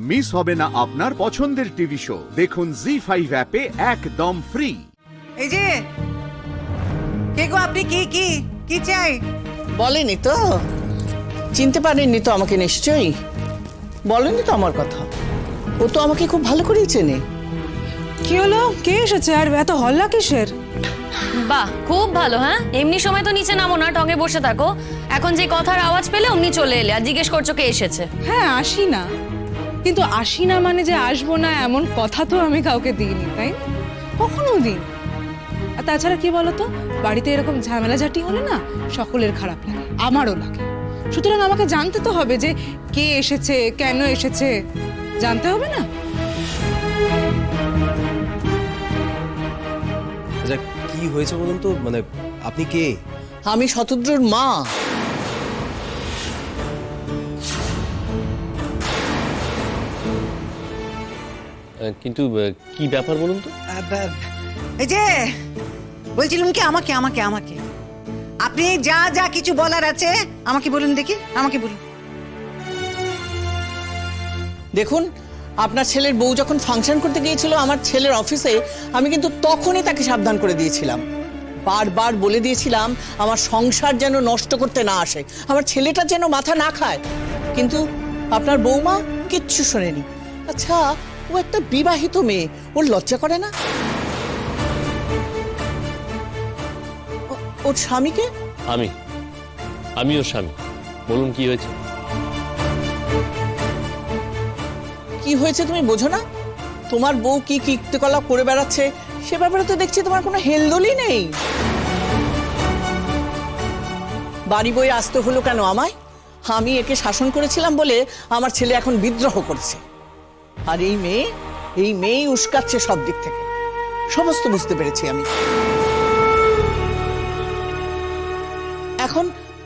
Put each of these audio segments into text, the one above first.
Miss হবে না আপনার পছন্দের টিভি শো। দেখুন জি5 অ্যাপে একদম ফ্রি। এই যে কে গো, আপনি কি কি কি চাই? বলেনি তো, চিনতে পারেননি তো আমাকে নিশ্চয়ই। বলেনি তো আমার কথা। ও তো আমাকে খুব ভালো করেই চেনে। কি হলো, কে এসেছে আর এত হল্লা কিসের? বাহ, খুব ভালো। হ্যাঁ, এমনি সময় তো নিচে নামো না, টঙে বসে থাকো। এখন যে কথার আওয়াজ পেলে অমনি চলে এলে আর জিজ্ঞেস করছো কে এসেছে। হ্যাঁ আসি না, কিন্তু আসি না মানে যে আসবো না এমন কথা তো আমি কাউকে দিইনি, তাই না? কখনো দিই। আর তাছাড়া কি বলতো, বাড়িতে এরকম ঝামেলাঝাটি হলে না সকলের খারাপ লাগে, আমারও লাগে। সুতরাং আমাকে জানতে তো হবে যে কে এসেছে, কেন এসেছে, জানতে হবে না? আচ্ছা কি হয়েছে বলুন তো, মানে আপনি কে? আমি শতদ্রুর মা। কিন্তু কি ব্যাপার বলুন তো? এই যে বলছিলাম কি, আমাকে আমাকে আমাকে আপনি যা যা কিছু বলার আছে আমাকে বলুন দেখি, আমাকে বলুন। দেখুন, আপনার ছেলের বউ যখন ফাংশন করতে গিয়েছিল আমার ছেলের অফিসে, আমি কিন্তু তখনই তাকে সাবধান করে দিয়েছিলাম। বারবার বলে দিয়েছিলাম আমার সংসার যেন নষ্ট করতে না আসে, আমার ছেলেটা যেন মাথা না খায়। কিন্তু আপনার বৌমা কিচ্ছু শোনেনি। আচ্ছা, ও একটা বিবাহিত মেয়ে, ওর লজ্জা করে না? ওর স্বামীকে? আমি ওর স্বামী। বলুন কি হয়েছে? কি হয়েছে তুমি বোঝো না? তোমার বউ কি কীর্তিকলাপ করে বেড়াচ্ছে সে ব্যাপারে তো দেখছি তোমার কোনো হেলদোলই নেই। বাড়ি বই আসতে হলো কেন আমায়? আমি একে শাসন করেছিলাম বলে আমার ছেলে এখন বিদ্রোহ করছে। আর এই মেয়েই উস্কাচ্ছে সব দিক থেকে। সমস্ত বুঝতে পেরেছি আমি।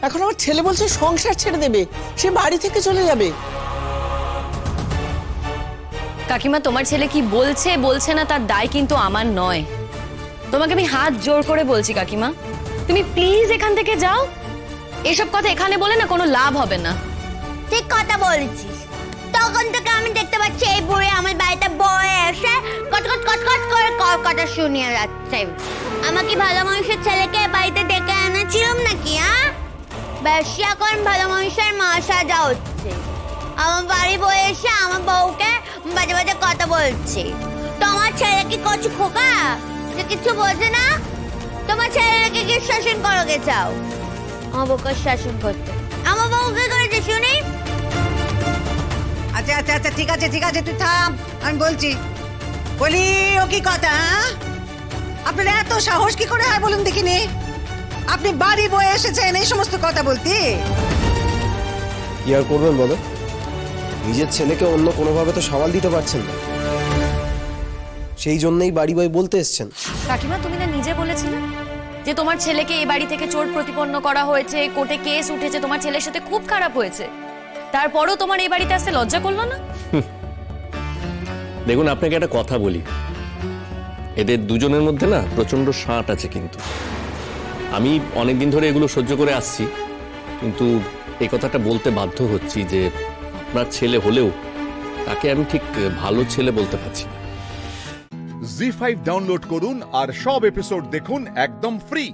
এখন আমার ছেলে বলছে সংসার ছেড়ে দেবে, সে বাড়ি থেকে চলে যাবে। কাকিমা, তোমার ছেলে কি বলছে বলছে না তার দায় কিন্তু আমার নয়। তোমাকে আমি হাত জোর করে বলছি কাকিমা, তুমি প্লিজ এখান থেকে যাও। এসব কথা এখানে বলে না কোনো লাভ হবে না। ঠিক কথা বলেছিস। তখন থেকে আমি দেখতে পাচ্ছি এই বুড়ি আমার বাড়িতে বয়ে এসে কটকট কটকট করে কথা শুনিয়ে যাচ্ছে। আমাকে ভালো মানুষের ছেলেকে বাড়িতে ডেকে এনেছিলাম নাকি? বেশি এখন ভালো মানুষের মা সাজা হচ্ছে। আমার বাড়ি বয়ে এসে আমার বউকে বাজে বাজে কথা বলছে। তোমার ছেলে কি কচু খোকা, যে কিছু বোঝে না? তোমার ছেলেকে কি শাসন করোগে চাও? আমার বউকে শাসন করতে আমার বউকে করেছে শুনি। আচ্ছা আচ্ছা আচ্ছা, ঠিক আছে ঠিক আছে, তুই থাম, আমি বলছি। বলি ও কি কথা? আপনার এত সাহস কি করে হয় বলুন দেখিনি? আপনি বাড়ি বয়ে এসেছেন এই সমস্ত কথা বলতে? কি আর করবেন বলো, নিজের ছেলেকে অন্য কোনোভাবে তো সামাল দিতে পারছেন না, সেই জন্যই বাড়ি বই বলতে এসছেন। কাকিমা, তুমি না নিজে বলেছিলে যে তোমার ছেলেকে এই বাড়ি থেকে চোর প্রতিপন্ন করা হয়েছে, কোর্টে কেস উঠেছে, তোমার ছেলের সাথে খুব খারাপ হয়েছে। তারপরও তোমার এই বাড়িতে আসতে লজ্জা করলো না? দেখুন, আপনাকে একটা কথা বলি, এদের দুজনের মধ্যে না প্রচন্ড সাঁট আছে। কিন্তু আমি অনেকদিন ধরে এগুলো সহ্য করে আসছি, কিন্তু এই কথাটা বলতে বাধ্য হচ্ছি যে আপনার ছেলে হলেও তাকে আমি ঠিক ভালো ছেলে বলতে পারছি না। জি5 ডাউনলোড করুন আর সব এপিসোড দেখুন একদম ফ্রি।